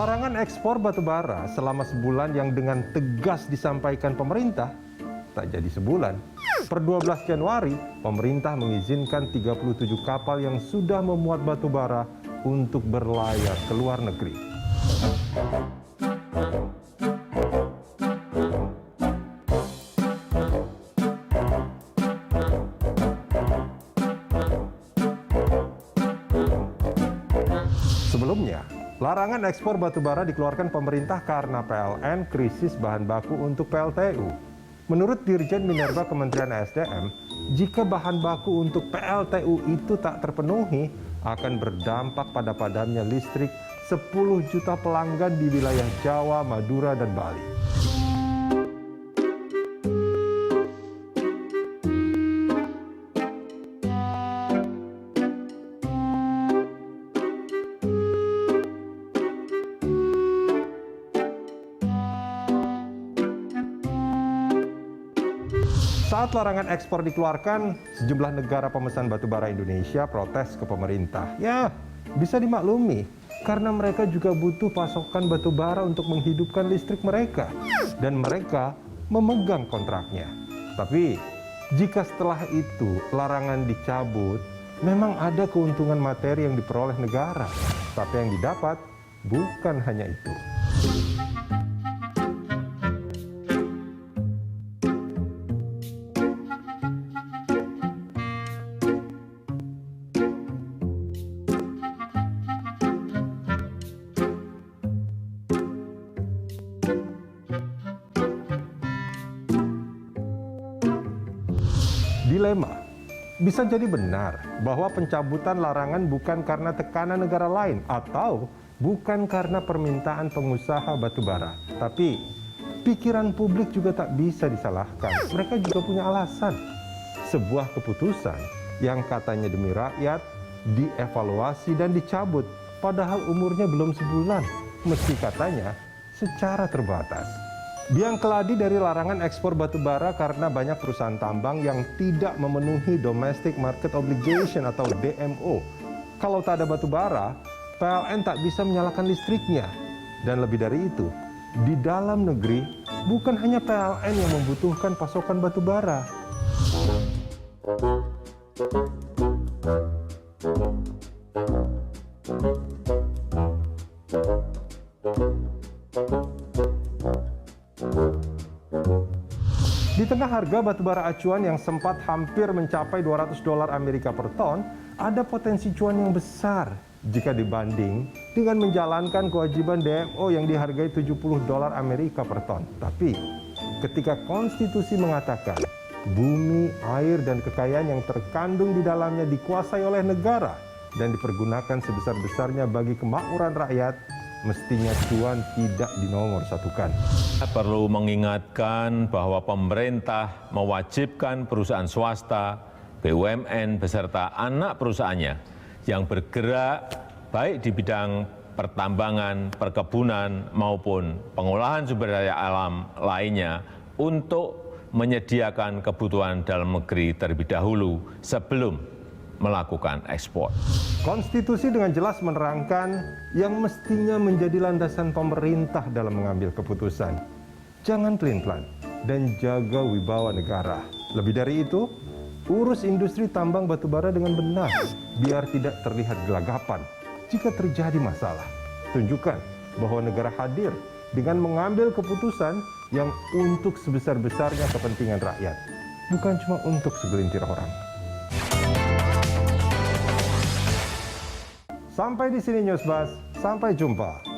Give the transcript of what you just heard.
Larangan ekspor batubara selama sebulan yang dengan tegas disampaikan pemerintah tak jadi sebulan. Per 12 Januari, pemerintah mengizinkan 37 kapal yang sudah memuat batubara untuk berlayar ke luar negeri. Sebelumnya, larangan ekspor batubara dikeluarkan pemerintah karena PLN krisis bahan baku untuk PLTU. Menurut Dirjen Minerba Kementerian SDM, jika bahan baku untuk PLTU itu tak terpenuhi, akan berdampak pada padamnya listrik 10 juta pelanggan di wilayah Jawa, Madura, dan Bali. Saat larangan ekspor dikeluarkan, sejumlah negara pemesan batubara Indonesia protes ke pemerintah. Ya, bisa dimaklumi, karena mereka juga butuh pasokan batubara untuk menghidupkan listrik mereka. Dan mereka memegang kontraknya. Tapi, jika setelah itu larangan dicabut, memang ada keuntungan materi yang diperoleh negara. Tapi yang didapat bukan hanya itu. Dilema, bisa jadi benar bahwa pencabutan larangan bukan karena tekanan negara lain atau bukan karena permintaan pengusaha batubara. Tapi pikiran publik juga tak bisa disalahkan. Mereka juga punya alasan. Sebuah keputusan yang katanya demi rakyat dievaluasi dan dicabut, padahal umurnya belum sebulan, meski katanya secara terbatas. Biang keladi dari larangan ekspor batubara karena banyak perusahaan tambang yang tidak memenuhi Domestic Market Obligation atau DMO. Kalau tak ada batubara, PLN tak bisa menyalakan listriknya. Dan lebih dari itu, di dalam negeri bukan hanya PLN yang membutuhkan pasokan batubara. Di tengah harga batubara acuan yang sempat hampir mencapai $200 Amerika per ton, ada potensi cuan yang besar jika dibanding dengan menjalankan kewajiban DMO yang dihargai $70 Amerika per ton. Tapi, ketika konstitusi mengatakan bumi, air, dan kekayaan yang terkandung di dalamnya dikuasai oleh negara dan dipergunakan sebesar-besarnya bagi kemakmuran rakyat, mestinya cuan tidak dinomorsatukan. Perlu mengingatkan bahwa pemerintah mewajibkan perusahaan swasta, BUMN beserta anak perusahaannya yang bergerak baik di bidang pertambangan, perkebunan maupun pengolahan sumber daya alam lainnya untuk menyediakan kebutuhan dalam negeri terlebih dahulu sebelum melakukan ekspor. Konstitusi dengan jelas menerangkan yang mestinya menjadi landasan pemerintah dalam mengambil keputusan. Jangan pelin-pelan dan jaga wibawa negara. Lebih dari itu, urus industri tambang batubara dengan benar, biar tidak terlihat gelagapan. Jika terjadi masalah, tunjukkan bahwa negara hadir dengan mengambil keputusan yang untuk sebesar-besarnya kepentingan rakyat, bukan cuma untuk segelintir orang. Sampai di sini Newsbuzz, sampai jumpa.